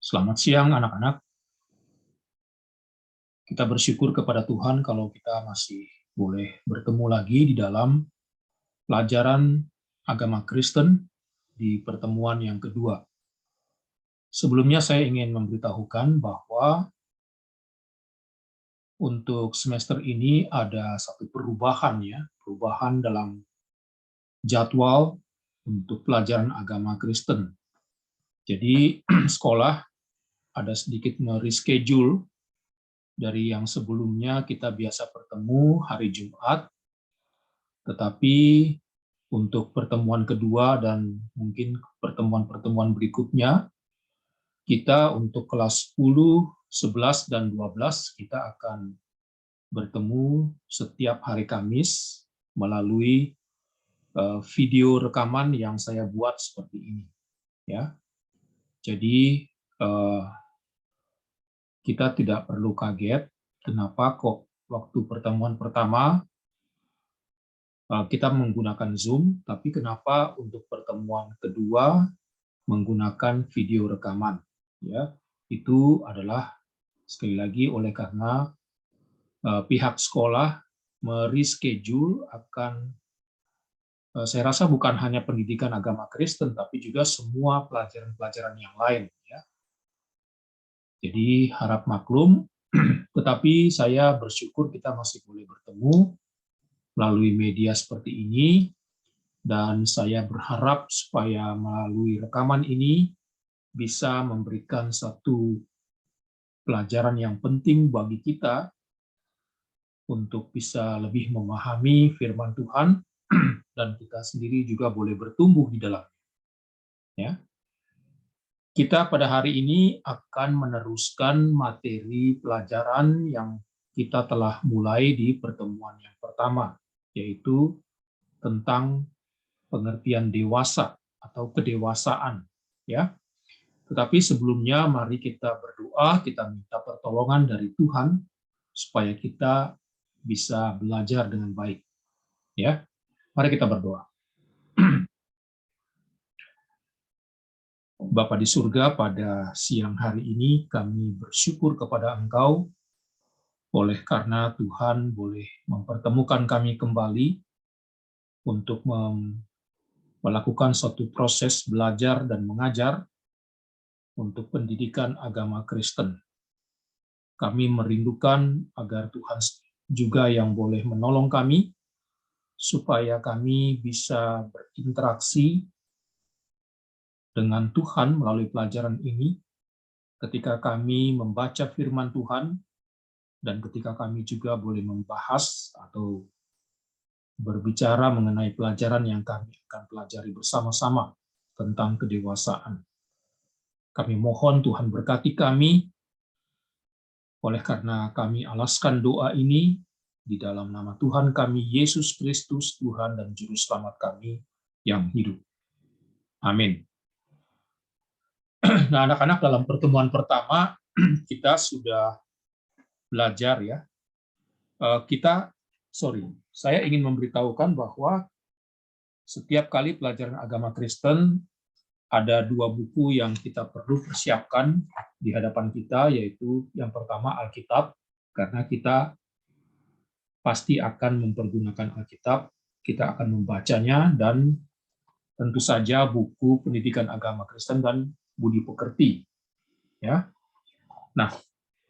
Selamat siang anak-anak. Kita bersyukur kepada Tuhan kalau kita masih boleh bertemu lagi di dalam pelajaran agama Kristen di pertemuan yang kedua. Sebelumnya saya ingin memberitahukan bahwa untuk semester ini ada satu perubahan perubahan dalam jadwal untuk pelajaran agama Kristen. Jadi sekolah ada sedikit mereschedule dari yang sebelumnya kita biasa bertemu hari Jumat, tetapi untuk pertemuan kedua dan mungkin pertemuan-pertemuan berikutnya, kita untuk kelas 10, 11, dan 12 kita akan bertemu setiap hari Kamis melalui video rekaman yang saya buat seperti ini. Ya, jadi kita tidak perlu kaget kenapa kok waktu pertemuan pertama kita menggunakan Zoom, tapi kenapa untuk pertemuan kedua menggunakan video rekaman? Ya, itu adalah sekali lagi oleh karena pihak sekolah mereschedule akan, saya rasa bukan hanya pendidikan agama Kristen, tapi juga semua pelajaran-pelajaran yang lain. Ya. Jadi harap maklum, tetapi saya bersyukur kita masih boleh bertemu melalui media seperti ini, dan saya berharap supaya melalui rekaman ini bisa memberikan satu pelajaran yang penting bagi kita untuk bisa lebih memahami firman Tuhan dan kita sendiri juga boleh bertumbuh di dalamnya. Ya. Kita pada hari ini akan meneruskan materi pelajaran yang kita telah mulai di pertemuan yang pertama, yaitu tentang pengertian dewasa atau kedewasaan. Ya. Tetapi sebelumnya mari kita berdoa, kita minta pertolongan dari Tuhan supaya kita bisa belajar dengan baik. Ya, mari kita berdoa. Bapa di surga, pada siang hari ini kami bersyukur kepada Engkau oleh karena Tuhan boleh mempertemukan kami kembali untuk melakukan suatu proses belajar dan mengajar untuk pendidikan agama Kristen. Kami merindukan agar Tuhan juga yang boleh menolong kami, supaya kami bisa berinteraksi dengan Tuhan melalui pelajaran ini, ketika kami membaca firman Tuhan, dan ketika kami juga boleh membahas atau berbicara mengenai pelajaran yang kami akan pelajari bersama-sama tentang kedewasaan. Kami mohon Tuhan berkati kami, oleh karena kami alaskan doa ini di dalam nama Tuhan kami, Yesus Kristus, Tuhan dan Juru Selamat kami yang hidup. Amin. Nah, anak-anak, dalam pertemuan pertama kita sudah belajar ya. Saya ingin memberitahukan bahwa setiap kali pelajaran agama Kristen ada dua buku yang kita perlu persiapkan di hadapan kita, yaitu yang pertama Alkitab, karena kita pasti akan mempergunakan Alkitab, kita akan membacanya, dan tentu saja buku pendidikan agama Kristen dan budi pekerti. Ya. Nah,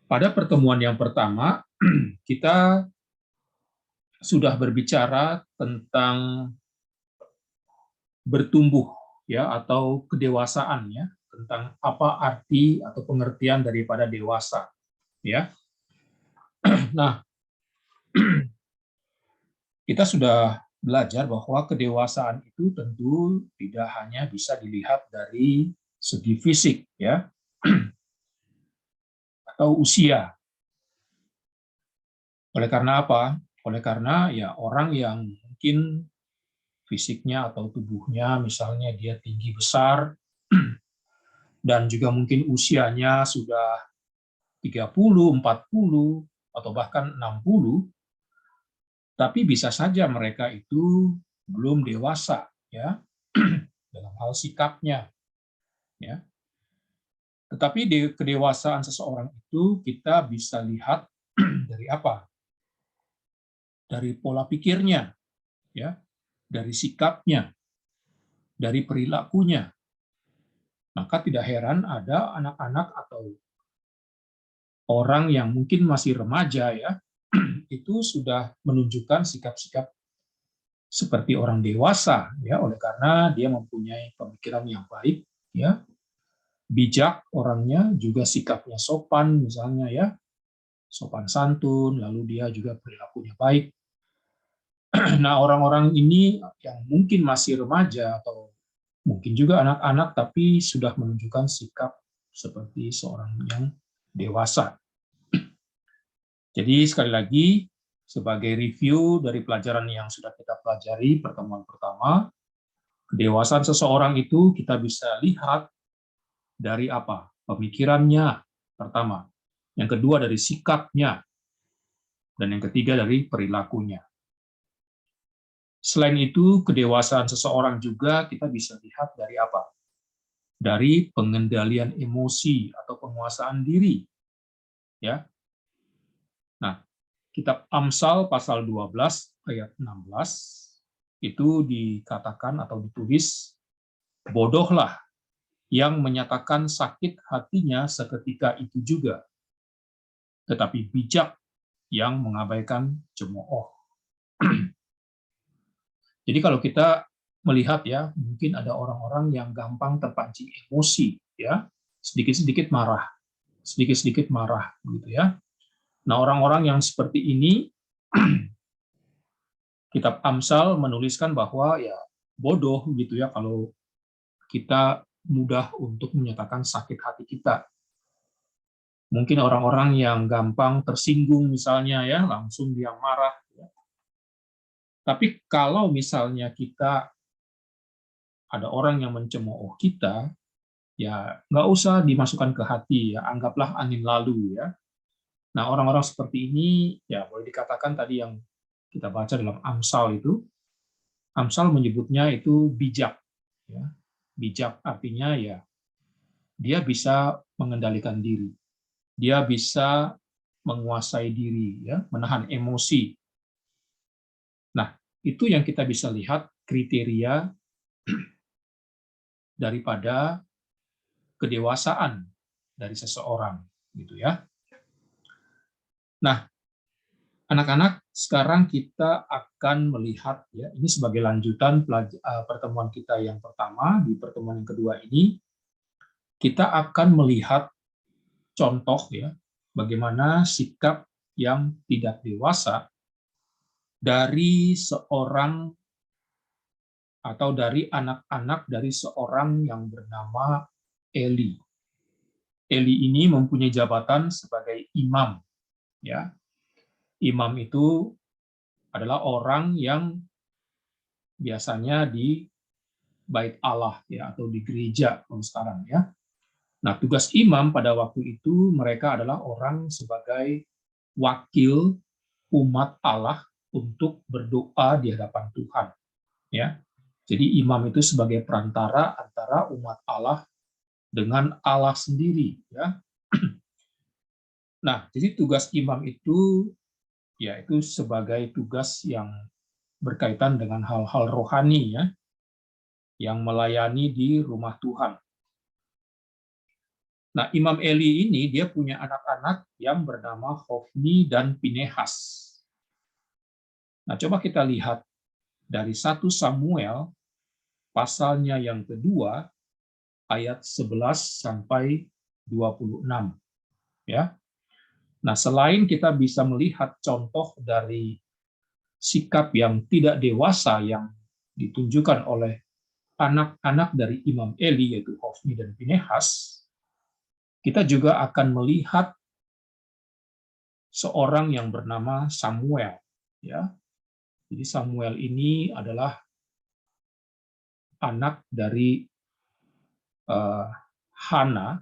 pada pertemuan yang pertama kita sudah berbicara tentang bertumbuh ya atau kedewasaan ya, tentang apa arti atau pengertian daripada dewasa ya. Nah, kita sudah belajar bahwa kedewasaan itu tentu tidak hanya bisa dilihat dari segi fisik ya atau usia. Oleh karena apa? Oleh karena ya orang yang mungkin fisiknya atau tubuhnya misalnya dia tinggi besar dan juga mungkin usianya sudah 30, 40 atau bahkan 60, tapi bisa saja mereka itu belum dewasa ya dalam hal sikapnya ya. Tetapi di kedewasaan seseorang itu kita bisa lihat dari apa? Dari pola pikirnya, ya, dari sikapnya, dari perilakunya. Maka tidak heran ada anak-anak atau orang yang mungkin masih remaja ya, itu sudah menunjukkan sikap-sikap seperti orang dewasa ya, oleh karena dia mempunyai pemikiran yang baik ya, bijak orangnya, juga sikapnya sopan misalnya ya, sopan santun, lalu dia juga perilakunya baik. Nah, orang-orang ini yang mungkin masih remaja atau mungkin juga anak-anak tapi sudah menunjukkan sikap seperti seorang yang dewasa. Jadi sekali lagi, sebagai review dari pelajaran yang sudah kita pelajari pertemuan pertama, kedewasaan seseorang itu kita bisa lihat dari apa? Pemikirannya, pertama. Yang kedua dari sikapnya, dan yang ketiga dari perilakunya. Selain itu, kedewasaan seseorang juga kita bisa lihat dari apa? Dari pengendalian emosi atau penguasaan diri. Ya. Nah, kitab Amsal pasal 12 ayat 16 itu dikatakan atau ditulis, bodohlah yang menyatakan sakit hatinya seketika itu juga, tetapi bijak yang mengabaikan cemooh. Jadi kalau kita melihat ya, mungkin ada orang-orang yang gampang terpancing emosi, ya, sedikit-sedikit marah, gitu ya. Nah, orang-orang yang seperti ini, kitab Amsal menuliskan bahwa ya bodoh gitu ya kalau kita mudah untuk menyatakan sakit hati kita. Mungkin orang-orang yang gampang tersinggung misalnya ya, langsung dia marah. Ya. Tapi kalau misalnya kita ada orang yang mencemooh kita, ya nggak usah dimasukkan ke hati, ya anggaplah angin lalu ya. Nah, orang-orang seperti ini ya boleh dikatakan tadi yang kita baca dalam Amsal itu, Amsal menyebutnya itu bijak. Ya. Bijak artinya ya dia bisa mengendalikan diri, dia bisa menguasai diri, ya, menahan emosi. Nah, itu yang kita bisa lihat kriteria daripada kedewasaan dari seseorang, gitu ya. Nah, anak-anak, sekarang kita akan melihat ya, ini sebagai lanjutan pertemuan kita yang pertama. Di pertemuan yang kedua ini kita akan melihat contoh ya, bagaimana sikap yang tidak dewasa dari seorang atau dari anak-anak dari seorang yang bernama Eli. Eli ini mempunyai jabatan sebagai imam. Ya, imam itu adalah orang yang biasanya di bait Allah ya atau di gereja kalau sekarang ya. Nah, tugas imam pada waktu itu mereka adalah orang sebagai wakil umat Allah untuk berdoa di hadapan Tuhan. Ya, jadi imam itu sebagai perantara antara umat Allah dengan Allah sendiri. Ya, nah jadi tugas imam itu yaitu sebagai tugas yang berkaitan dengan hal-hal rohani ya, yang melayani di rumah Tuhan. Nah, Imam Eli ini dia punya anak-anak yang bernama Hofni dan Pinehas. Nah, coba kita lihat dari 1 Samuel pasalnya yang kedua ayat 11 sampai 26 ya. Nah, selain kita bisa melihat contoh dari sikap yang tidak dewasa yang ditunjukkan oleh anak-anak dari Imam Eli, yaitu Hofni dan Pinehas, kita juga akan melihat seorang yang bernama Samuel. Ya, jadi Samuel ini adalah anak dari Hana,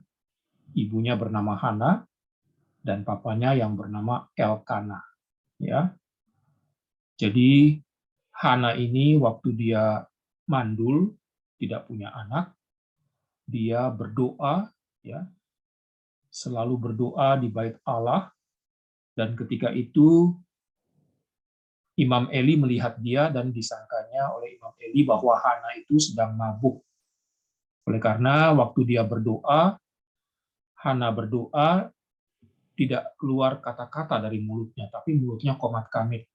ibunya bernama Hana, dan papanya yang bernama Elkana. Ya, jadi Hana ini waktu dia mandul, tidak punya anak, dia berdoa, ya, selalu berdoa di bait Allah, dan ketika itu Imam Eli melihat dia dan disangkanya oleh Imam Eli bahwa Hana itu sedang mabuk. Oleh karena waktu dia berdoa, Hana berdoa, tidak keluar kata-kata dari mulutnya, tapi mulutnya komat-kamit.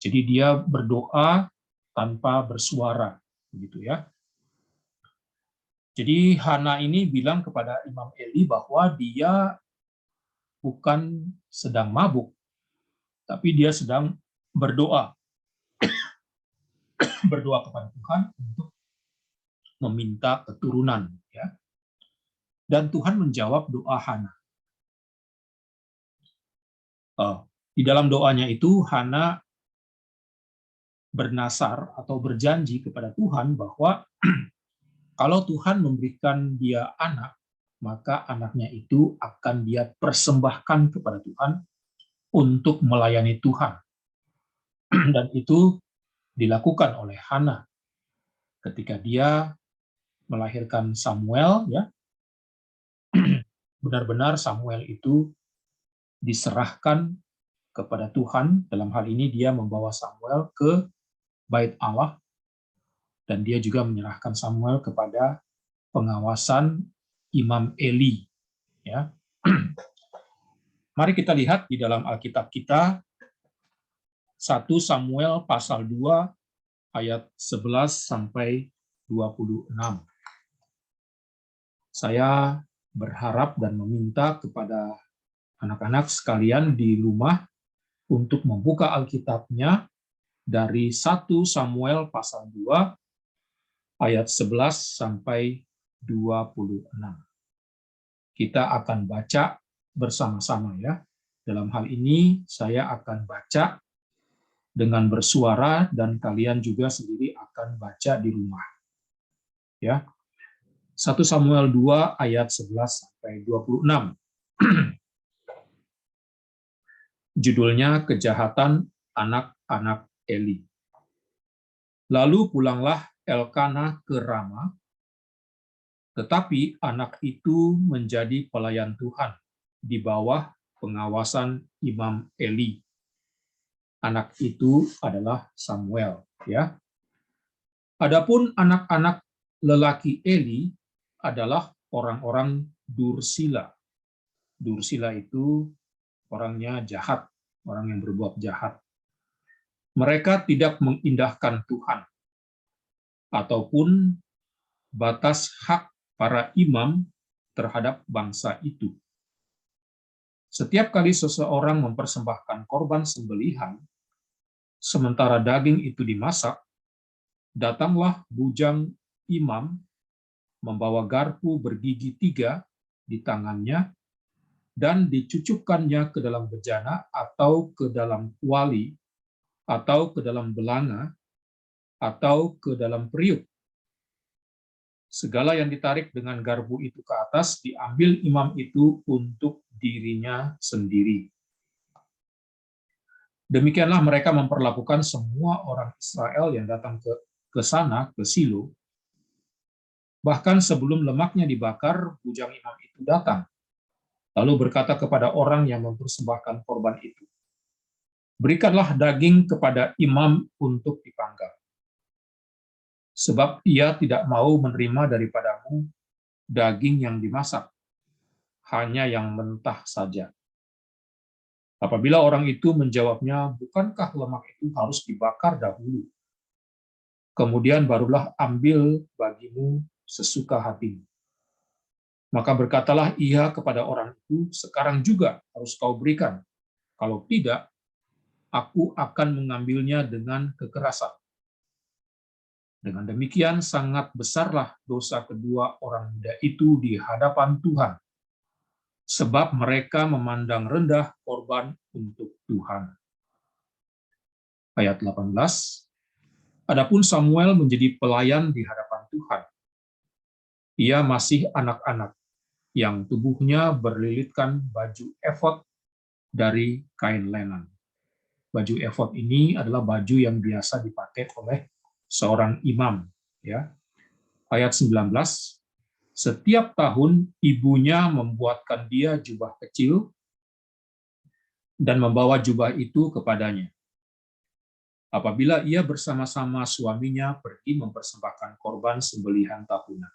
Jadi dia berdoa tanpa bersuara, begitu ya. Jadi Hana ini bilang kepada Imam Eli bahwa dia bukan sedang mabuk, tapi dia sedang berdoa, berdoa kepada Tuhan untuk meminta keturunan, ya. Dan Tuhan menjawab doa Hana. Di dalam doanya itu Hana bernasar atau berjanji kepada Tuhan bahwa kalau Tuhan memberikan dia anak, maka anaknya itu akan dia persembahkan kepada Tuhan untuk melayani Tuhan. Dan itu dilakukan oleh Hana ketika dia melahirkan Samuel, ya. Benar-benar Samuel itu diserahkan kepada Tuhan. Dalam hal ini dia membawa Samuel ke bait Allah, dan dia juga menyerahkan Samuel kepada pengawasan Imam Eli, ya. Mari kita lihat di dalam Alkitab kita 1 Samuel pasal 2 ayat 11 sampai 26. Saya berharap dan meminta kepada anak-anak sekalian di rumah untuk membuka Alkitabnya dari 1 Samuel pasal 2 ayat 11 sampai 26. Kita akan baca bersama-sama, ya. Dalam hal ini saya akan baca dengan bersuara dan kalian juga sendiri akan baca di rumah. Ya. 1 Samuel 2 ayat 11 sampai 26. Judulnya Kejahatan Anak-anak Eli. Lalu pulanglah Elkana ke Rama, tetapi anak itu menjadi pelayan Tuhan di bawah pengawasan Imam Eli. Anak itu adalah Samuel, ya. Adapun anak-anak lelaki Eli adalah orang-orang dursila. Dursila itu orangnya jahat, orang yang berbuat jahat. Mereka tidak mengindahkan Tuhan ataupun batas hak para imam terhadap bangsa itu. Setiap kali seseorang mempersembahkan korban sembelihan, sementara daging itu dimasak, datanglah bujang imam membawa garpu bergigi 3 di tangannya dan dicucukkannya ke dalam bejana atau ke dalam kuali atau ke dalam belanga atau ke dalam periuk. Segala yang ditarik dengan garpu itu ke atas diambil imam itu untuk dirinya sendiri. Demikianlah mereka memperlakukan semua orang Israel yang datang ke sana, ke Silo. Bahkan sebelum lemaknya dibakar, bujang imam itu datang, lalu berkata kepada orang yang mempersembahkan korban itu, "Berikanlah daging kepada imam untuk dipanggang, sebab ia tidak mau menerima daripadamu daging yang dimasak, hanya yang mentah saja." Apabila orang itu menjawabnya, "Bukankah lemak itu harus dibakar dahulu? Kemudian barulah ambil bagimu sesuka hatimu." Maka berkatalah ia kepada orang itu, "Sekarang juga harus kau berikan. Kalau tidak, aku akan mengambilnya dengan kekerasan." Dengan demikian sangat besarlah dosa kedua orang muda itu di hadapan Tuhan, sebab mereka memandang rendah korban untuk Tuhan. Ayat 18. Adapun Samuel menjadi pelayan di hadapan Tuhan. Ia masih anak-anak, yang tubuhnya berlilitkan baju efod dari kain lenan. Baju efod ini adalah baju yang biasa dipakai oleh seorang imam, ya. Ayat 19. Setiap tahun ibunya membuatkan dia jubah kecil dan membawa jubah itu kepadanya. Apabila ia bersama-sama suaminya pergi mempersembahkan korban sembelihan tahunan.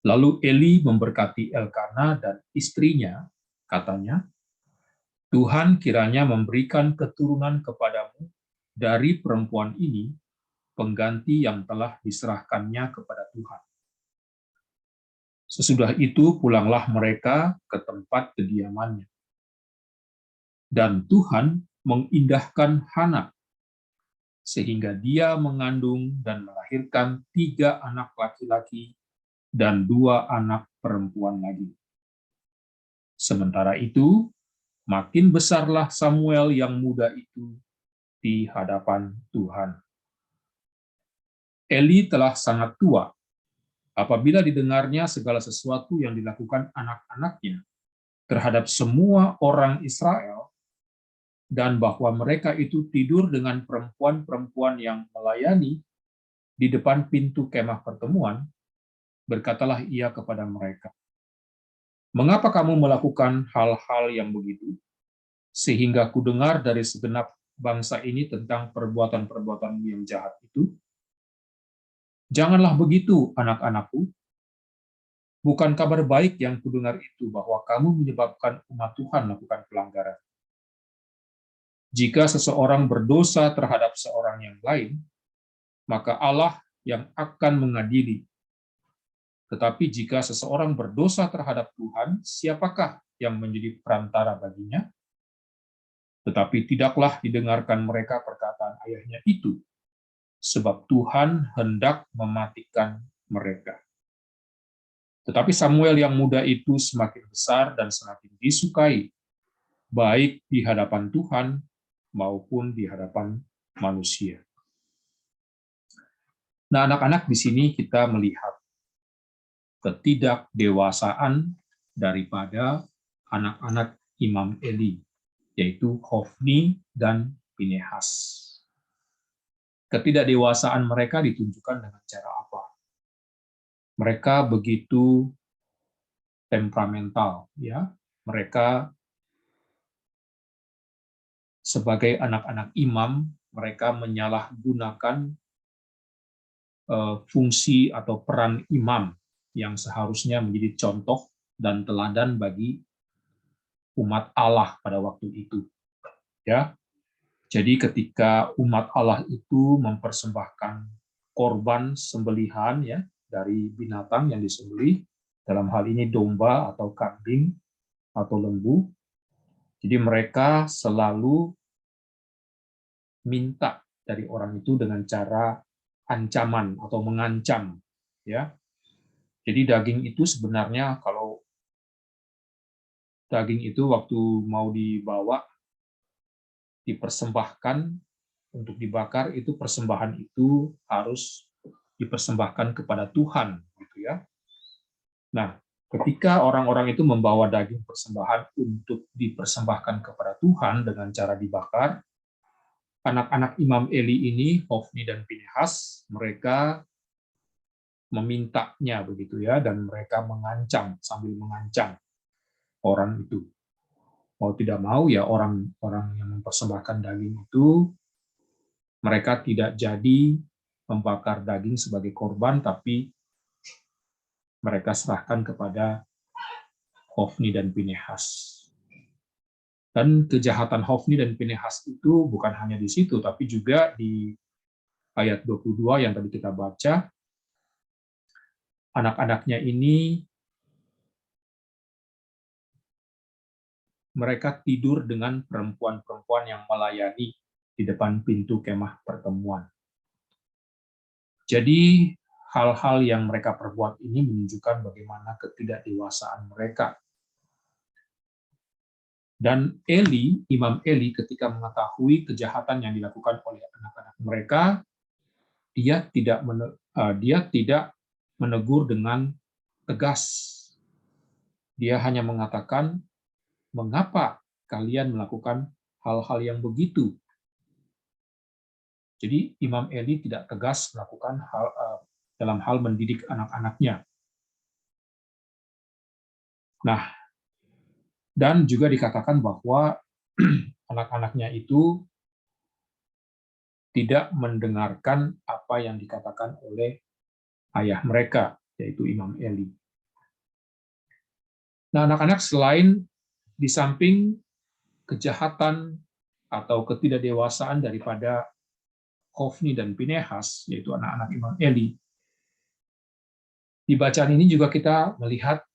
Lalu Eli memberkati Elkana dan istrinya, katanya, Tuhan kiranya memberikan keturunan kepadamu dari perempuan ini, pengganti yang telah diserahkannya kepada Tuhan. Sesudah itu pulanglah mereka ke tempat kediamannya. Dan Tuhan mengindahkan Hana, sehingga dia mengandung dan melahirkan 3 anak laki-laki dan 2 anak perempuan lagi. Sementara itu, makin besarlah Samuel yang muda itu di hadapan Tuhan. Eli telah sangat tua apabila didengarnya segala sesuatu yang dilakukan anak-anaknya terhadap semua orang Israel, dan bahwa mereka itu tidur dengan perempuan-perempuan yang melayani di depan pintu kemah pertemuan, berkatalah ia kepada mereka, "Mengapa kamu melakukan hal-hal yang begitu, sehingga kudengar dari segenap bangsa ini tentang perbuatan-perbuatan yang jahat itu? Janganlah begitu, anak-anakku. Bukan kabar baik yang kudengar itu bahwa kamu menyebabkan umat Tuhan melakukan pelanggaran. Jika seseorang berdosa terhadap seorang yang lain, maka Allah yang akan mengadili. Tetapi jika seseorang berdosa terhadap Tuhan, siapakah yang menjadi perantara baginya? Tetapi tidaklah didengarkan mereka perkataan ayahnya itu, sebab Tuhan hendak mematikan mereka. Tetapi Samuel yang muda itu semakin besar dan semakin disukai, baik di hadapan Tuhan maupun di hadapan manusia." Nah, anak-anak, di sini kita melihat ketidakdewasaan daripada anak-anak Imam Eli, yaitu Hofni dan Pinehas. Ketidakdewasaan mereka ditunjukkan dengan cara apa? Mereka begitu temperamental, ya. Mereka sebagai anak-anak imam, mereka menyalahgunakan fungsi atau peran imam yang seharusnya menjadi contoh dan teladan bagi umat Allah pada waktu itu. Ya, jadi ketika umat Allah itu mempersembahkan korban sembelihan, ya, dari binatang yang disembelih, dalam hal ini domba atau kambing atau lembu, jadi mereka selalu minta dari orang itu dengan cara ancaman atau mengancam, ya. Jadi daging itu sebenarnya, kalau daging itu waktu mau dibawa dipersembahkan untuk dibakar, itu persembahan itu harus dipersembahkan kepada Tuhan, gitu ya. Nah, ketika orang-orang itu membawa daging persembahan untuk dipersembahkan kepada Tuhan dengan cara dibakar, anak-anak Imam Eli ini, Hofni dan Pinehas, mereka memintanya begitu ya, dan mereka mengancam sambil mengancam orang itu. Mau tidak mau ya, orang-orang yang mempersembahkan daging itu, mereka tidak jadi membakar daging sebagai korban, tapi mereka serahkan kepada Hofni dan Pinehas. Dan kejahatan Hofni dan Pinehas itu bukan hanya di situ, tapi juga di ayat 22 yang tadi kita baca, anak-anaknya ini mereka tidur dengan perempuan-perempuan yang melayani di depan pintu kemah pertemuan. Jadi hal-hal yang mereka perbuat ini menunjukkan bagaimana ketidakdewasaan mereka. Dan Eli, Imam Eli, ketika mengetahui kejahatan yang dilakukan oleh anak-anak mereka, dia tidak menegur dengan tegas. Dia hanya mengatakan, "Mengapa kalian melakukan hal-hal yang begitu?" Jadi Imam Eli tidak tegas melakukan dalam hal mendidik anak-anaknya. Nah, dan juga dikatakan bahwa anak-anaknya itu tidak mendengarkan apa yang dikatakan oleh ayah mereka, yaitu Imam Eli. Nah, anak-anak selain di samping kejahatan atau ketidakdewasaan daripada Hofni dan Pinehas, yaitu anak-anak Imam Eli, di bacaan ini juga kita melihat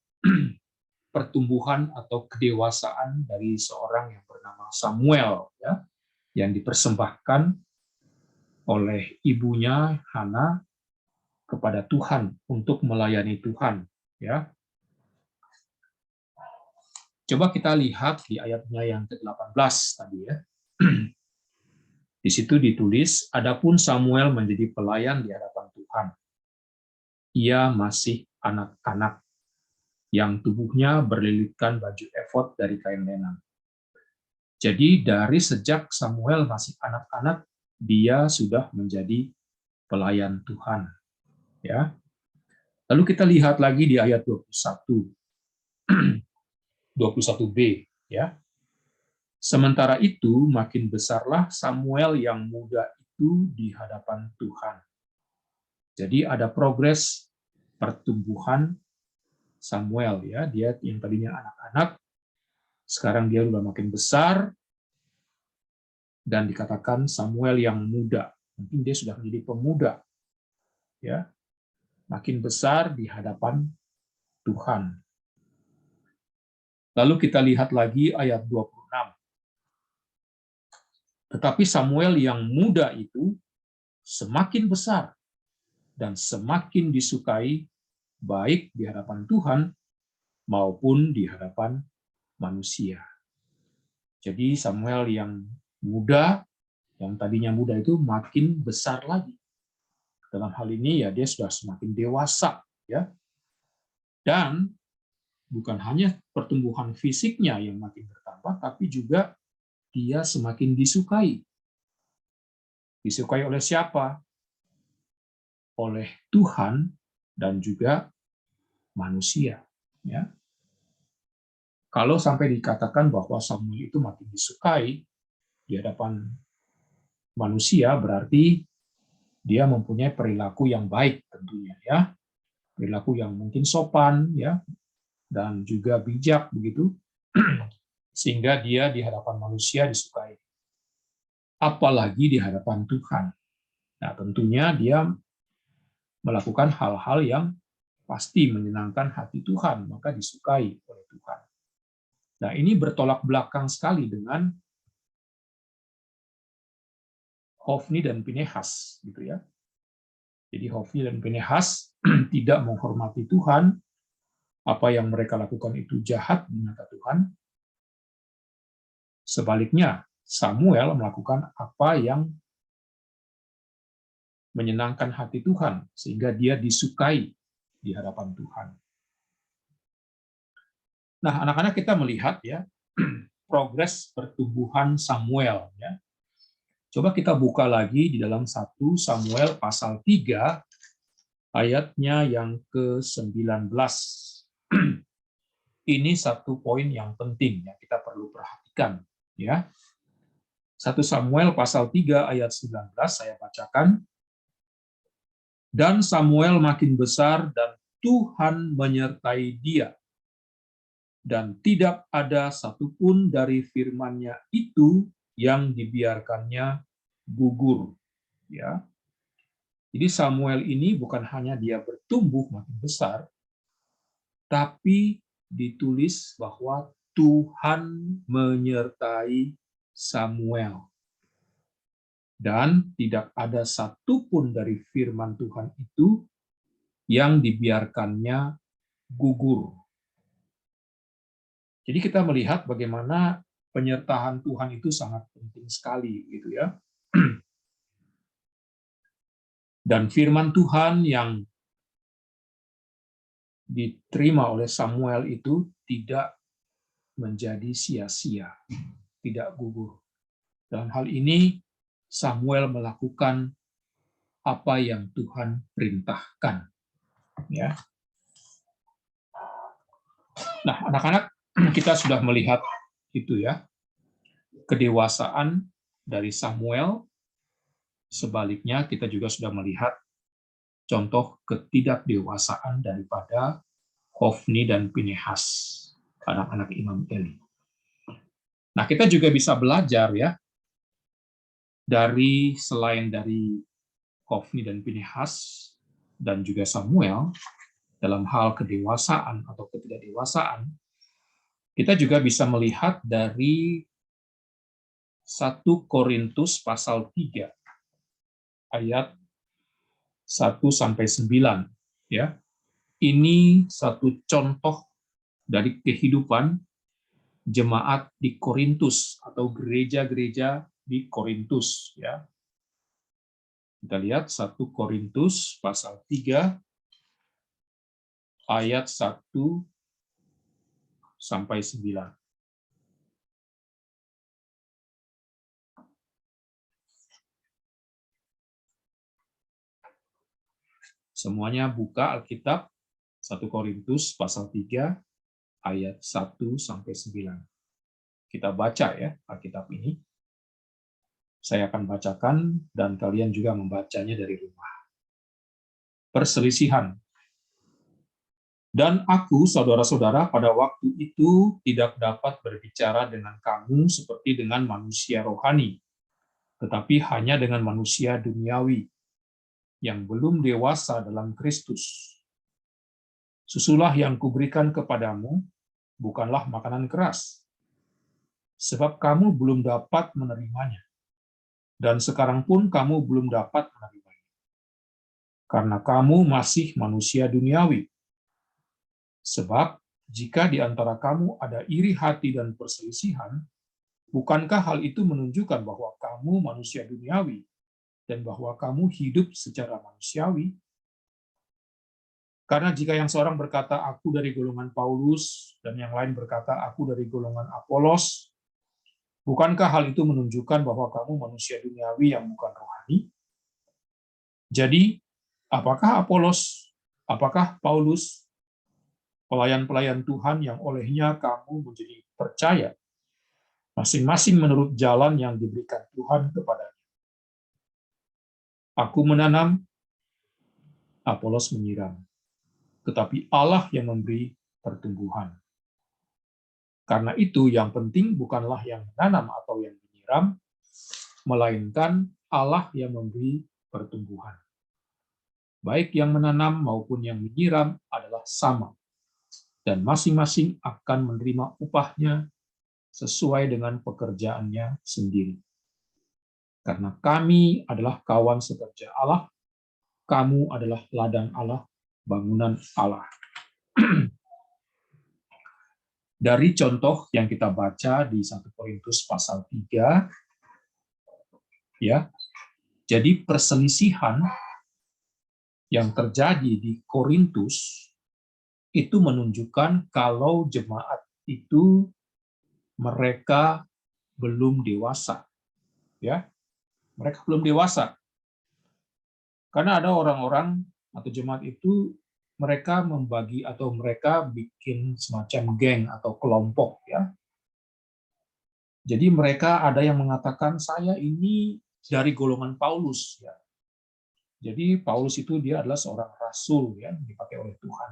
pertumbuhan atau kedewasaan dari seorang yang bernama Samuel, ya, yang dipersembahkan oleh ibunya Hana kepada Tuhan untuk melayani Tuhan, ya. Coba kita lihat di ayatnya yang ke-18 tadi, ya. Di situ ditulis, adapun Samuel menjadi pelayan di hadapan Tuhan. Ia masih anak-anak yang tubuhnya berlilitkan baju efod dari kain lenan. Jadi dari sejak Samuel masih anak-anak, dia sudah menjadi pelayan Tuhan. Ya. Lalu kita lihat lagi di ayat 21, 21b. Ya. Sementara itu, makin besarlah Samuel yang muda itu di hadapan Tuhan. Jadi ada progres pertumbuhan Samuel, ya, dia yang tadinya anak-anak, sekarang dia sudah makin besar, dan dikatakan Samuel yang muda. Mungkin dia sudah menjadi pemuda, ya, makin besar di hadapan Tuhan. Lalu kita lihat lagi ayat 26. Tetapi Samuel yang muda itu semakin besar dan semakin disukai baik di hadapan Tuhan maupun di hadapan manusia. Jadi Samuel yang muda, yang tadinya muda itu makin besar lagi. Dalam hal ini ya dia sudah semakin dewasa, ya. Dan bukan hanya pertumbuhan fisiknya yang makin bertambah, tapi juga dia semakin disukai. Disukai oleh siapa? Oleh Tuhan dan juga manusia. Ya. Kalau sampai dikatakan bahwa Samuel itu makin disukai di hadapan manusia, berarti dia mempunyai perilaku yang baik tentunya, ya, perilaku yang mungkin sopan, ya, dan juga bijak begitu, sehingga dia di hadapan manusia disukai. Apalagi di hadapan Tuhan. Nah, tentunya dia melakukan hal-hal yang pasti menyenangkan hati Tuhan, maka disukai oleh Tuhan. Nah, ini bertolak belakang sekali dengan Hofni dan Pinehas, gitu ya. Jadi Hofni dan Pinehas tidak menghormati Tuhan, apa yang mereka lakukan itu jahat di mata Tuhan. Sebaliknya, Samuel melakukan apa yang menyenangkan hati Tuhan, sehingga dia disukai di hadapan Tuhan. Nah, anak-anak kita melihat, ya, progres pertumbuhan Samuel, ya. Coba kita buka lagi di dalam 1 Samuel pasal 3 ayatnya yang ke-19. Ini satu poin yang penting yang kita perlu perhatikan, ya. 1 Samuel pasal 3 ayat 19 saya bacakan. Dan Samuel makin besar dan Tuhan menyertai dia. Dan tidak ada satupun dari firman-Nya itu yang dibiarkannya gugur, ya. Jadi Samuel ini bukan hanya dia bertumbuh makin besar, tapi ditulis bahwa Tuhan menyertai Samuel. Dan tidak ada satupun dari firman Tuhan itu yang dibiarkannya gugur. Jadi kita melihat bagaimana penyertaan Tuhan itu sangat penting sekali, gitu ya. Dan firman Tuhan yang diterima oleh Samuel itu tidak menjadi sia-sia, tidak gugur. Dalam hal ini Samuel melakukan apa yang Tuhan perintahkan, ya. Nah, anak-anak, kita sudah melihat itu ya, kedewasaan dari Samuel. Sebaliknya, kita juga sudah melihat contoh ketidakdewasaan daripada Hofni dan Pinehas, anak-anak Imam Eli. Nah, kita juga bisa belajar ya, selain dari Hofni dan Pinehas, dan juga Samuel, dalam hal kedewasaan atau ketidakdewasaan, kita juga bisa melihat dari 1 Korintus pasal 3 ayat 1-9 ya. Ini satu contoh dari kehidupan jemaat di Korintus atau gereja-gereja di Korintus ya. Kita lihat 1 Korintus pasal 3 ayat 1-9. Semuanya buka Alkitab 1 Korintus pasal 3 ayat 1-9. Kita baca ya Alkitab ini. Saya akan bacakan dan kalian juga membacanya dari rumah. Perselisihan. Dan aku, saudara-saudara, pada waktu itu tidak dapat berbicara dengan kamu seperti dengan manusia rohani, tetapi hanya dengan manusia duniawi yang belum dewasa dalam Kristus. Susulah yang kuberikan kepadamu bukanlah makanan keras, sebab kamu belum dapat menerimanya, dan sekarang pun kamu belum dapat menerimanya, karena kamu masih manusia duniawi. Sebab jika di antara kamu ada iri hati dan perselisihan, bukankah hal itu menunjukkan bahwa kamu manusia duniawi dan bahwa kamu hidup secara manusiawi? Karena jika yang seorang berkata, aku dari golongan Paulus, dan yang lain berkata, aku dari golongan Apolos, bukankah hal itu menunjukkan bahwa kamu manusia duniawi yang bukan rohani? Jadi, apakah Apolos, apakah Paulus, pelayan-pelayan Tuhan yang olehnya kamu menjadi percaya, masing-masing menurut jalan yang diberikan Tuhan kepadanya. Aku menanam, Apolos menyiram, tetapi Allah yang memberi pertumbuhan. Karena itu yang penting bukanlah yang menanam atau yang menyiram, melainkan Allah yang memberi pertumbuhan. Baik yang menanam maupun yang menyiram adalah sama, dan masing-masing akan menerima upahnya sesuai dengan pekerjaannya sendiri. Karena kami adalah kawan sekerja Allah, kamu adalah ladang Allah, bangunan Allah. Dari contoh yang kita baca di 1 Korintus pasal 3, ya, jadi perselisihan yang terjadi di Korintus itu menunjukkan kalau jemaat itu mereka belum dewasa, ya, mereka belum dewasa. Karena ada orang-orang atau jemaat itu mereka membagi atau mereka bikin semacam geng atau kelompok, ya. Jadi mereka ada yang mengatakan saya ini dari golongan Paulus, ya. Jadi Paulus itu dia adalah seorang rasul, ya, dipakai oleh Tuhan.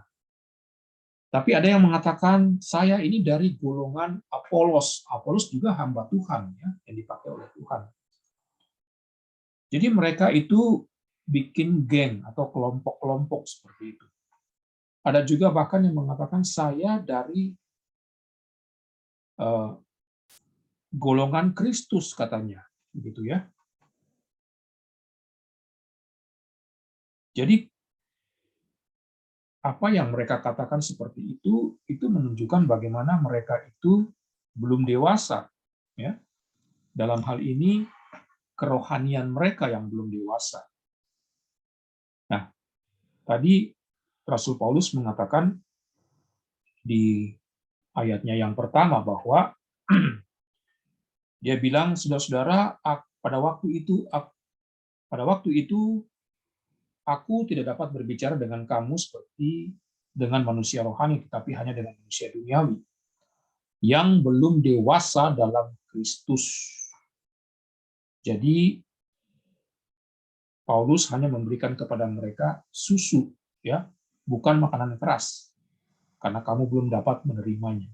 Tapi ada yang mengatakan saya ini dari golongan Apolos. Apolos juga hamba Tuhan, ya, yang dipakai oleh Tuhan. Jadi mereka itu bikin geng atau kelompok-kelompok seperti itu. Ada juga bahkan yang mengatakan saya dari golongan Kristus katanya, begitu ya. Jadi apa yang mereka katakan seperti itu menunjukkan bagaimana mereka itu belum dewasa, ya. Dalam hal ini kerohanian mereka yang belum dewasa. Nah, tadi Rasul Paulus mengatakan di ayatnya yang pertama bahwa dia bilang, saudara-saudara, pada waktu itu aku tidak dapat berbicara dengan kamu seperti dengan manusia rohani, tetapi hanya dengan manusia duniawi yang belum dewasa dalam Kristus. Jadi Paulus hanya memberikan kepada mereka susu, ya, bukan makanan keras, karena kamu belum dapat menerimanya.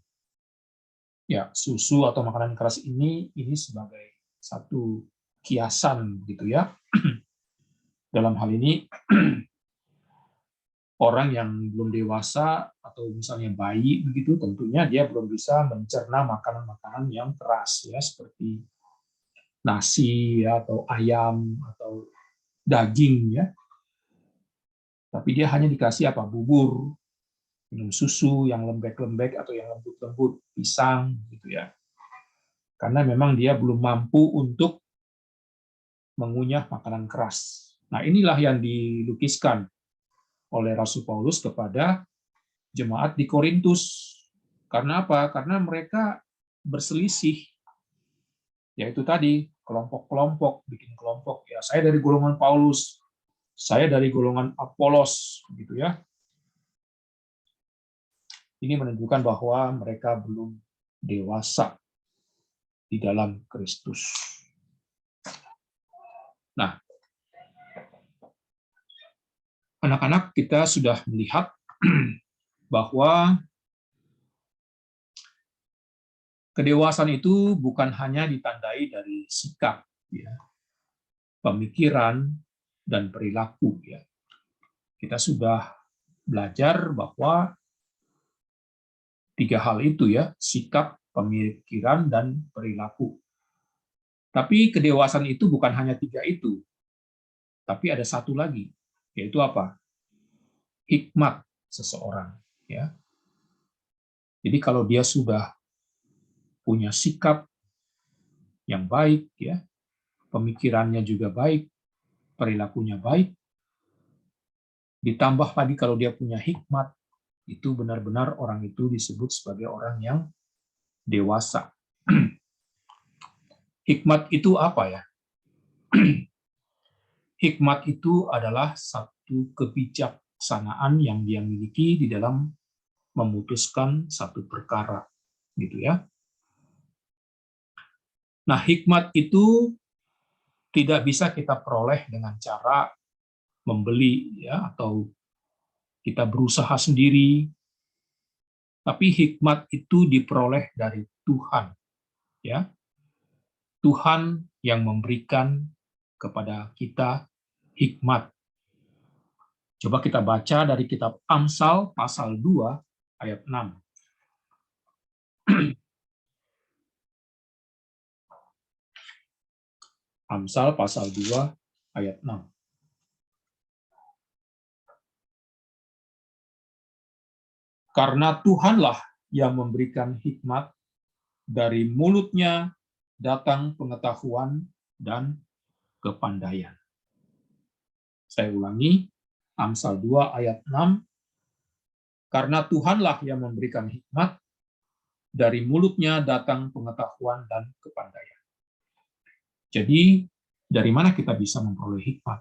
Ya, susu atau makanan keras ini sebagai satu kiasan, gitu ya. Dalam hal ini orang yang belum dewasa atau misalnya bayi begitu, tentunya dia belum bisa mencerna makanan-makanan yang keras, ya, seperti nasi, ya, atau ayam atau daging, ya. Tapi dia hanya dikasih apa? Bubur, minum susu yang lembek-lembek atau yang lembut-lembut, pisang, gitu ya. Karena memang dia belum mampu untuk mengunyah makanan keras. Nah, inilah yang dilukiskan oleh Rasul Paulus kepada jemaat di Korintus. Karena apa? Karena mereka berselisih. Yaitu tadi, kelompok-kelompok, bikin kelompok. Ya, saya dari golongan Paulus, saya dari golongan Apolos, gitu ya. Ini menunjukkan bahwa mereka belum dewasa di dalam Kristus. Nah, anak-anak, kita sudah melihat bahwa kedewasaan itu bukan hanya ditandai dari sikap, ya, pemikiran, dan perilaku. Ya. Kita sudah belajar bahwa tiga hal itu, ya, sikap, pemikiran, dan perilaku. Tapi kedewasaan itu bukan hanya tiga itu, tapi ada satu lagi, yaitu apa? Hikmat seseorang. Ya. Jadi kalau dia sudah punya sikap yang baik, ya, pemikirannya juga baik, perilakunya baik, ditambah lagi kalau dia punya hikmat, itu benar-benar orang itu disebut sebagai orang yang dewasa. Hikmat itu apa ya? Hikmat itu adalah satu kebijaksanaan yang dia miliki di dalam memutuskan satu perkara, gitu ya. Nah, hikmat itu tidak bisa kita peroleh dengan cara membeli, ya, atau kita berusaha sendiri. Tapi hikmat itu diperoleh dari Tuhan, ya. Tuhan yang memberikan kepada kita hikmat. Coba kita baca dari kitab Amsal pasal 2 ayat 6. Amsal pasal 2 ayat 6. Karena Tuhanlah yang memberikan hikmat, dari mulutnya datang pengetahuan dan kepandaian. Saya ulangi, Amsal 2 ayat 6. Karena Tuhanlah yang memberikan hikmat, dari mulutnya datang pengetahuan dan kepandaian. Jadi, dari mana kita bisa memperoleh hikmat?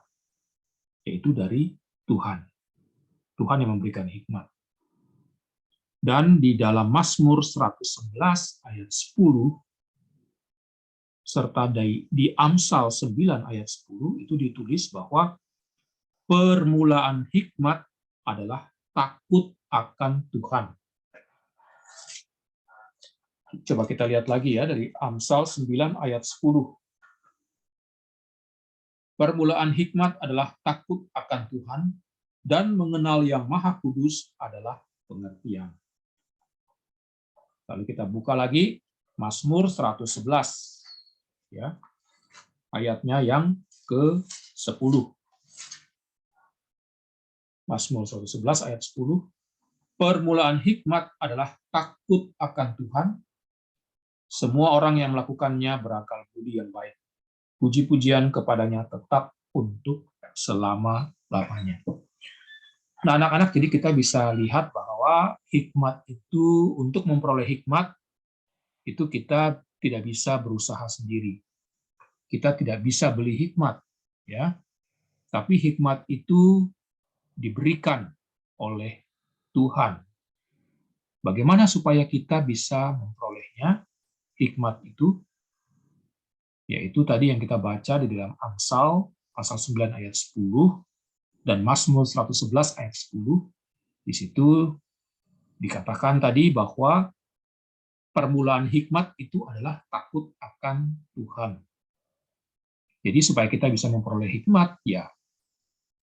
Yaitu dari Tuhan. Tuhan yang memberikan hikmat. Dan di dalam Mazmur 111 ayat 10, serta di Amsal 9 ayat 10, itu ditulis bahwa permulaan hikmat adalah takut akan Tuhan. Coba kita lihat lagi ya dari Amsal 9 ayat 10. Permulaan hikmat adalah takut akan Tuhan, dan mengenal Yang Maha Kudus adalah pengertian. Lalu kita buka lagi Mazmur 111, ya, ayatnya yang ke-10. Mazmur 111 ayat 10. Permulaan hikmat adalah takut akan Tuhan. Semua orang yang melakukannya berakal budi yang baik. Puji-pujian kepadanya tetap untuk selama-lamanya. Nah, anak-anak, jadi kita bisa lihat bahwa hikmat itu, untuk memperoleh hikmat, itu kita tidak bisa berusaha sendiri. Kita tidak bisa beli hikmat, ya. Tapi hikmat itu diberikan oleh Tuhan. Bagaimana supaya kita bisa memperolehnya? Hikmat itu, yaitu tadi yang kita baca di dalam Amsal pasal 9 ayat 10 dan Mazmur 111 ayat 10. Di situ dikatakan tadi bahwa permulaan hikmat itu adalah takut akan Tuhan. Jadi supaya kita bisa memperoleh hikmat, ya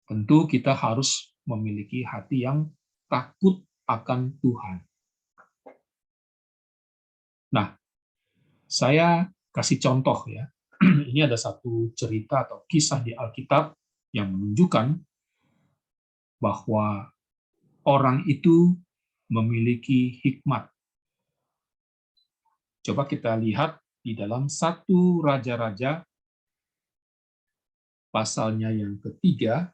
tentu kita harus memiliki hati yang takut akan Tuhan. Nah, saya kasih contoh ya. Ini ada satu cerita atau kisah di Alkitab yang menunjukkan bahwa orang itu memiliki hikmat. Coba kita lihat di dalam 1 Raja-Raja pasalnya yang ketiga,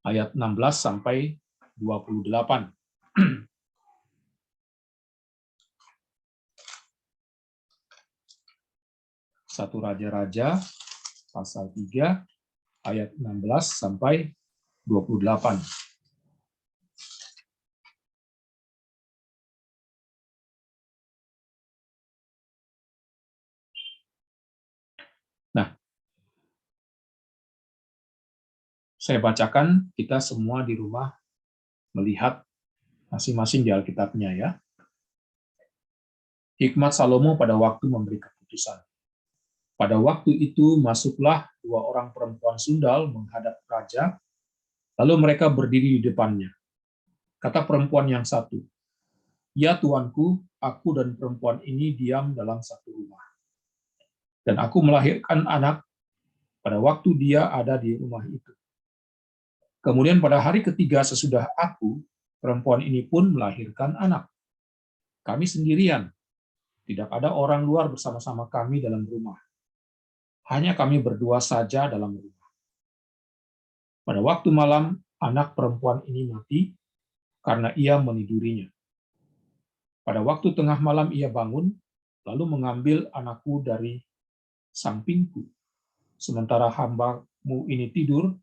ayat 16 sampai 28. 1 Raja-Raja pasal 3 ayat 16 sampai 28. Nah, saya bacakan, kita semua di rumah melihat masing-masing di Alkitabnya ya. Hikmat Salomo pada waktu memberi keputusan. Pada waktu itu masuklah 2 orang perempuan sundal menghadap raja, lalu mereka berdiri di depannya. Kata perempuan yang satu, "Ya tuanku, aku dan perempuan ini diam dalam satu rumah. Dan aku melahirkan anak pada waktu dia ada di rumah itu. Kemudian pada hari ketiga sesudah aku, perempuan ini pun melahirkan anak. Kami sendirian, tidak ada orang luar bersama-sama kami dalam rumah. Hanya kami berdua saja dalam rumah. Pada waktu malam, anak perempuan ini mati karena ia menidurinya. Pada waktu tengah malam ia bangun, lalu mengambil anakku dari sampingku. Sementara hambamu ini tidur,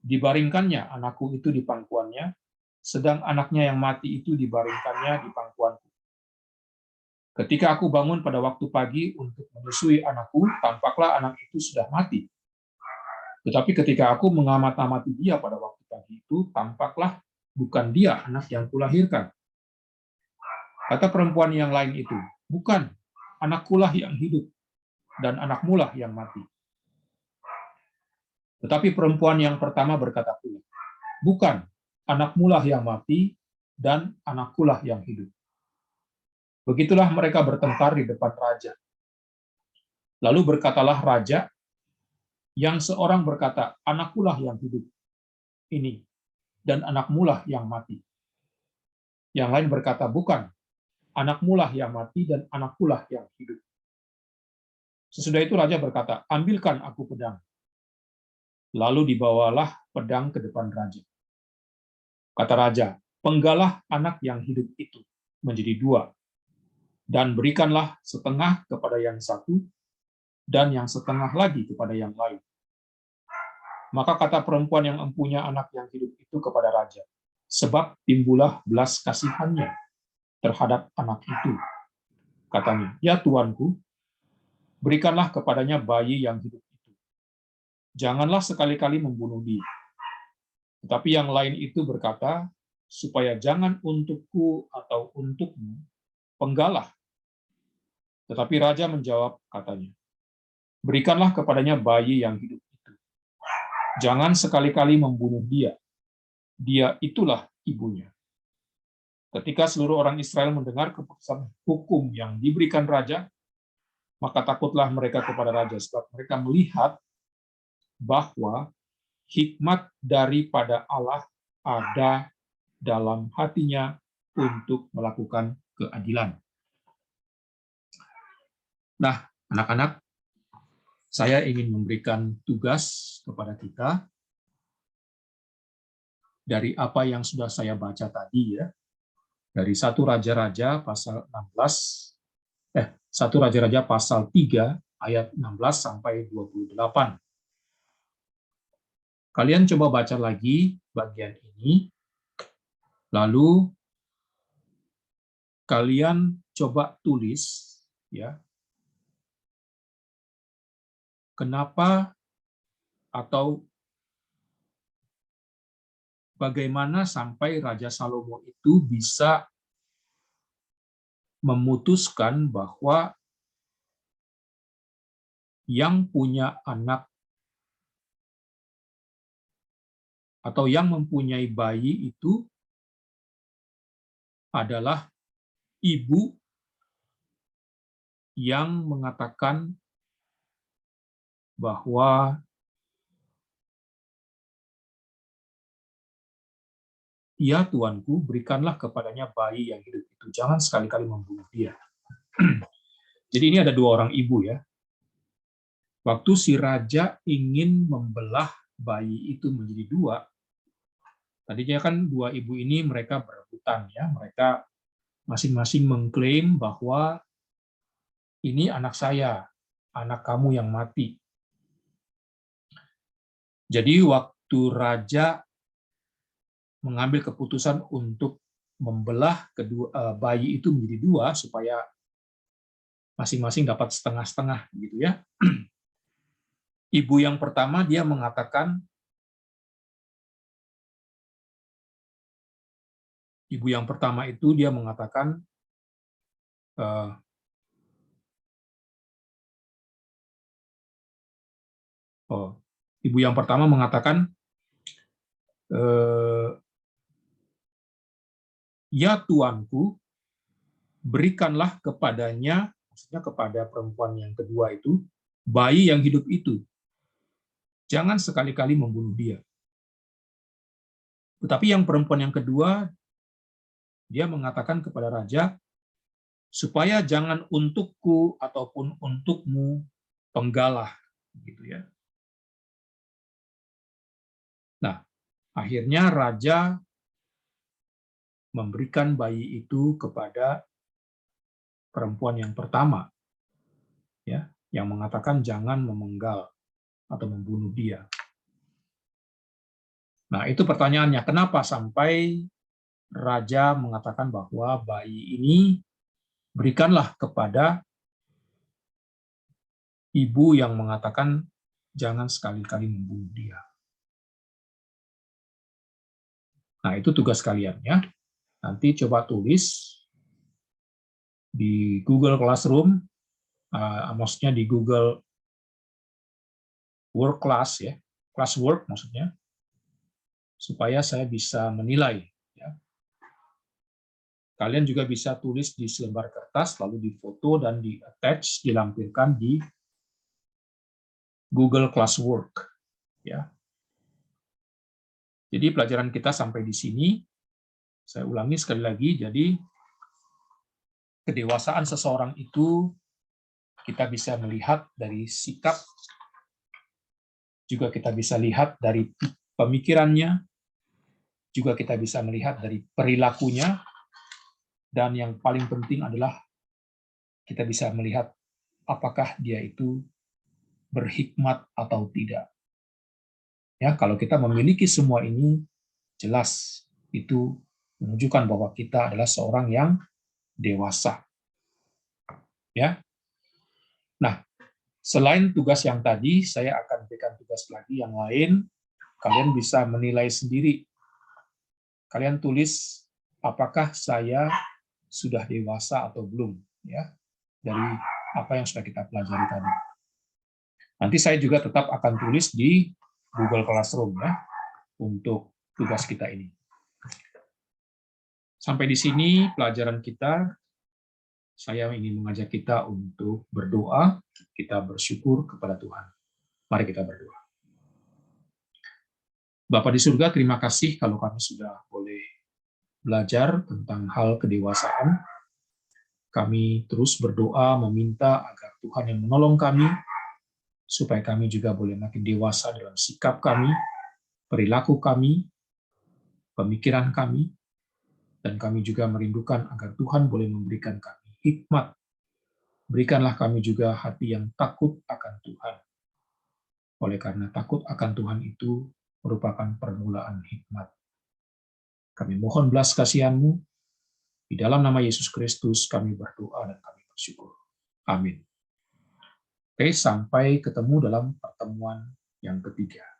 dibaringkannya anakku itu di pangkuannya, sedang anaknya yang mati itu dibaringkannya di pangkuanku. Ketika aku bangun pada waktu pagi untuk menyusui anakku, tampaklah anak itu sudah mati. Tetapi ketika aku mengamati dia pada waktu pagi itu, tampaklah bukan dia anak yang kulahirkan. Kata perempuan yang lain itu, bukan, anakkulah yang hidup, dan anakmulah yang mati. Tetapi perempuan yang pertama berkata pula, bukan, anakmulah yang mati, dan anakkulah yang hidup. Begitulah mereka bertengkar di depan raja. Lalu berkatalah raja, yang seorang berkata, anakkulah yang hidup ini, dan anakmulah yang mati. Yang lain berkata, bukan, anakmulah yang mati, dan anakkulah yang hidup. Sesudah itu raja berkata, ambilkan aku pedang. Lalu dibawalah pedang ke depan raja. Kata raja, penggalah anak yang hidup itu menjadi 2, dan berikanlah setengah kepada yang satu, dan yang setengah lagi kepada yang lain. Maka kata perempuan yang empunya anak yang hidup itu kepada raja, sebab timbullah belas kasihannya terhadap anak itu. Katanya, ya tuanku, berikanlah kepadanya bayi yang hidup itu. Janganlah sekali-kali membunuh dia. Tetapi yang lain itu berkata, supaya jangan untukku atau untukmu penggalah. Tetapi raja menjawab, katanya, berikanlah kepadanya bayi yang hidup itu. Jangan sekali-kali membunuh dia. Dia itulah ibunya. Ketika seluruh orang Israel mendengar keputusan hukum yang diberikan raja, maka takutlah mereka kepada raja, sebab mereka melihat bahwa hikmat daripada Allah ada dalam hatinya untuk melakukan keadilan. Nah, anak-anak, saya ingin memberikan tugas kepada kita dari apa yang sudah saya baca tadi ya. Dari 1 Raja-Raja pasal 1 Raja-Raja pasal 3 ayat 16 sampai 28. Kalian coba baca lagi bagian ini Lalu kalian coba tulis ya, kenapa atau bagaimana sampai Raja Salomo itu bisa memutuskan bahwa yang punya anak atau yang mempunyai bayi itu adalah ibu yang mengatakan bahwa ya Tuanku, berikanlah kepadanya bayi yang hidup itu. Jangan sekali-kali membunuh dia. Jadi ini ada dua orang ibu ya. Waktu si raja ingin membelah bayi itu menjadi dua, tadinya kan dua ibu ini mereka berebutan ya. Mereka masing-masing mengklaim bahwa ini anak saya, anak kamu yang mati. Jadi waktu raja mengambil keputusan untuk membelah bayi itu menjadi dua supaya masing-masing dapat setengah-setengah gitu ya. Ibu yang pertama dia mengatakan eh, ibu yang pertama mengatakan ya Tuanku, berikanlah kepadanya, maksudnya kepada perempuan yang kedua itu, bayi yang hidup itu. Jangan sekali-kali membunuh dia. Tetapi yang perempuan yang kedua, dia mengatakan kepada raja, supaya jangan untukku ataupun untukmu penggalah. Gitu ya. Nah, akhirnya raja memberikan bayi itu kepada perempuan yang pertama, ya, yang mengatakan jangan memenggal atau membunuh dia. Nah, itu pertanyaannya, kenapa sampai raja mengatakan bahwa bayi ini berikanlah kepada ibu yang mengatakan jangan sekali-kali membunuh dia. Nah, itu tugas kalian ya. Nanti coba tulis di Google Classroom, maksudnya di Google Work Class ya, Classwork maksudnya, supaya saya bisa menilai. Ya. Kalian juga bisa tulis di selembar kertas, lalu difoto dan di-attach, dilampirkan di Google Classwork. Ya. Jadi pelajaran kita sampai di sini. Saya ulangi sekali lagi, jadi kedewasaan seseorang itu kita bisa melihat dari sikap, juga kita bisa lihat dari pemikirannya, juga kita bisa melihat dari perilakunya, dan yang paling penting adalah kita bisa melihat apakah dia itu berhikmat atau tidak. Ya, kalau kita memiliki semua ini, jelas itu menunjukkan bahwa kita adalah seorang yang dewasa. Ya. Nah, selain tugas yang tadi, saya akan berikan tugas lagi yang lain. Kalian bisa menilai sendiri. Kalian tulis apakah saya sudah dewasa atau belum, ya, dari apa yang sudah kita pelajari tadi. Nanti saya juga tetap akan tulis di Google Classroom ya untuk tugas kita ini. Sampai di sini pelajaran kita. Saya ingin mengajak kita untuk berdoa, kita bersyukur kepada Tuhan. Mari kita berdoa. Bapa di surga, terima kasih kalau kami sudah boleh belajar tentang hal kedewasaan. Kami terus berdoa meminta agar Tuhan yang menolong kami, supaya kami juga boleh makin dewasa dalam sikap kami, perilaku kami, pemikiran kami, dan kami juga merindukan agar Tuhan boleh memberikan kami hikmat. Berikanlah kami juga hati yang takut akan Tuhan. Oleh karena takut akan Tuhan itu merupakan permulaan hikmat. Kami mohon belas kasihan-Mu. Di dalam nama Yesus Kristus kami berdoa dan kami bersyukur. Amin. Oke, sampai ketemu dalam pertemuan yang ketiga.